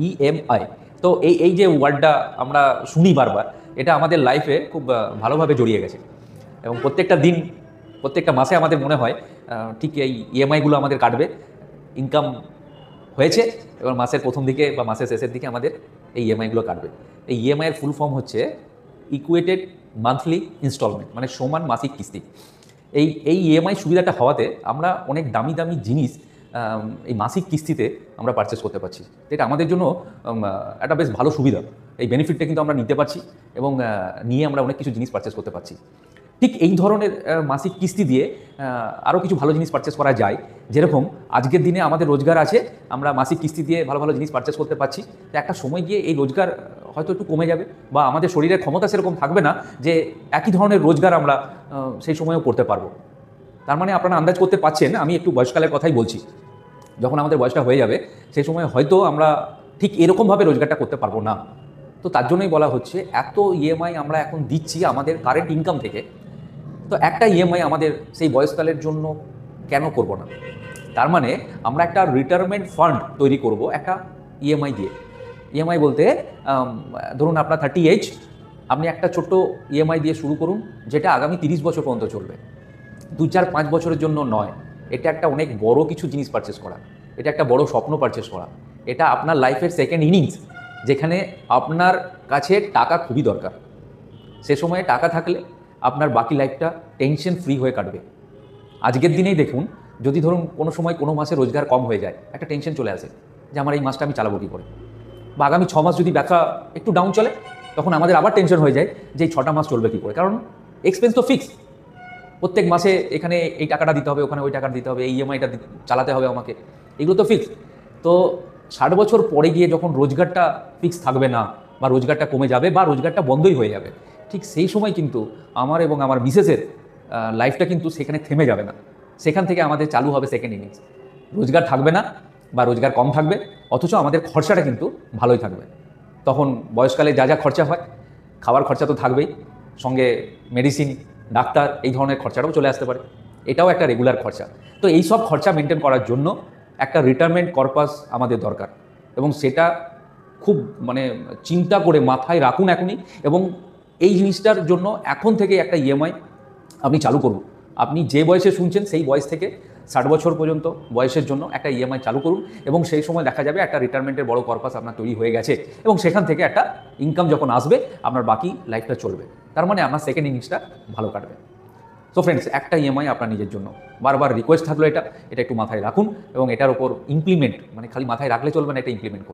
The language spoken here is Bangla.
ইএমআই। তো এই যে ওয়ার্ডটা আমরা শুনি বারবার, এটা আমাদের লাইফে খুব ভালোভাবে জড়িয়ে গেছে এবং প্রত্যেকটা দিন, প্রত্যেকটা মাসে আমাদের মনে হয় ঠিক এই ইএমআইগুলো আমাদের কাটবে। ইনকাম হয়েছে, এবার মাসের প্রথম দিকে বা মাসের শেষের দিকে আমাদের এই ইএমআইগুলো কাটবে। এই ইএমআইয়ের ফুল ফর্ম হচ্ছে ইকুয়েটেড মান্থলি ইনস্টলমেন্ট, মানে সমান মাসিক কিস্তি। এই ইএমআই সুবিধাটা হওয়াতে আমরা অনেক দামি দামি জিনিস এই মাসিক কিস্তিতে আমরা পারচেস করতে পারছি। এটা আমাদের জন্য একটা বেশ ভালো সুবিধা। এই বেনিফিটটা কিন্তু আমরা নিতে পারছি এবং নিয়ে আমরা অনেক কিছু জিনিস পারচেস করতে পারছি। ঠিক এই ধরনের মাসিক কিস্তি দিয়ে আরও কিছু ভালো জিনিস পারচেস করা যায়। যেরকম আজকের দিনে আমাদের রোজগার আছে, আমরা মাসিক কিস্তি দিয়ে ভালো ভালো জিনিস পারচেস করতে পারছি। তো একটা সময় গিয়ে এই রোজগার হয়তো একটু কমে যাবে বা আমাদের শরীরের ক্ষমতা সেরকম থাকবে না যে একই ধরনের রোজগার আমরা সেই সময়ও করতে পারবো। তার মানে আপনারা আন্দাজ করতে পারছেন, আমি একটু বয়সকালের কথাই বলছি। যখন আমাদের বয়সটা হয়ে যাবে সেই সময় হয়তো আমরা ঠিক এরকমভাবে রোজগারটা করতে পারবো না। তো তার জন্যই বলা হচ্ছে এত ইএমআই আমরা এখন দিচ্ছি আমাদের কারেন্ট ইনকাম থেকে। তো একটা ইএমআই আমাদের সেই বয়সকালের জন্য কেন করব না? তার মানে আমরা একটা রিটায়ারমেন্ট ফান্ড তৈরি করব একটা ইএমআই দিয়ে। ইএমআই বলতে ধরুন আপনার 30 এজ, আপনি একটা ছোট্ট ইএমআই দিয়ে শুরু করুন, যেটা আগামী 30 বছর পর্যন্ত চলবে। 2, 4, 5 বছরের জন্য নয়। এটা একটা অনেক বড় কিছু জিনিস পারচেস করা, এটা একটা বড় স্বপ্ন পারচেস করা। এটা আপনার লাইফের সেকেন্ড ইনিংস, যেখানে আপনার কাছে টাকা খুবই দরকার। সে সময়ে টাকা থাকলে আপনার বাকি লাইফটা টেনশন ফ্রি হয়ে কাটবে। আজকের দিনেই দেখুন, যদি ধরুন কোনো সময় কোনো মাসে রোজগার কম হয়ে যায়, একটা টেনশন চলে আসে যে আমার এই মাসটা আমি চালাবো কী করে, বা আগামী 6 মাস যদি ব্যবসা একটু ডাউন চলে, তখন আমাদের আবার টেনশন হয়ে যায় যে এই 6টা মাস চলবে কী করে। কারণ এক্সপেন্স তো ফিক্স, প্রত্যেক মাসে এখানে এই টাকাটা দিতে হবে, ওখানে ওই টাকাটা দিতে হবে, এই ইএমআইটা চালাতে হবে আমাকে, এগুলো তো ফিক্স। তো 60 বছর পরে গিয়ে যখন রোজগারটা ফিক্স থাকবে না, বা রোজগারটা কমে যাবে, বা রোজগারটা বন্ধই হয়ে যাবে, ঠিক সেই সময় কিন্তু আমার এবং আমার মিসেসের লাইফটা কিন্তু সেখানে থেমে যাবে না। সেখান থেকে আমাদের চালু হবে সেকেন্ড ইনিংস। রোজগার থাকবে না বা রোজগার কম থাকবে, অথচ আমাদের খরচাটা কিন্তু ভালোই থাকবে। তখন বয়সকালে যা যা খরচা হয়, খাওয়ার খরচা তো থাকবেই, সঙ্গে মেডিসিন, ডাক্তার, এই ধরনের খরচাটাও চলে আসতে পারে। এটাও একটা রেগুলার খরচা। তো এই সব খরচা মেনটেন করার জন্য একটা রিটায়ারমেন্ট কর্পাস আমাদের দরকার, এবং সেটা খুব মানে চিন্তা করে মাথায় রাখুন এখনই। এবং এই জিনিসটার জন্য এখন থেকে একটা ইএমআই আপনি চালু করুন। আপনি যে বয়সে শুনছেন সেই বয়স থেকে 60 বছর পর্যন্ত বয়সের জন্য একটা ইএমআই চালু করুন, এবং সেই সময় দেখা যাবে একটা রিটায়ারমেন্টের বড় কর্পাস আপনার তৈরি হয়ে গেছে, এবং সেখান থেকে একটা ইনকাম যখন আসবে আপনার বাকি লাইফটা চলবে। তার মানে আপনার সেকেন্ড ইনিংসটা ভালো কাটবে। সো ফ্রেন্ডস, একটা ইএমআই আপনার নিজের জন্য, বারবার রিকোয়েস্ট থাকলো এটা একটু মাথায় রাখুন, এবং এটার ওপর ইমপ্লিমেন্ট, মানে খালি মাথায় রাখলে চলবে না, এটা ইমপ্লিমেন্ট করুন।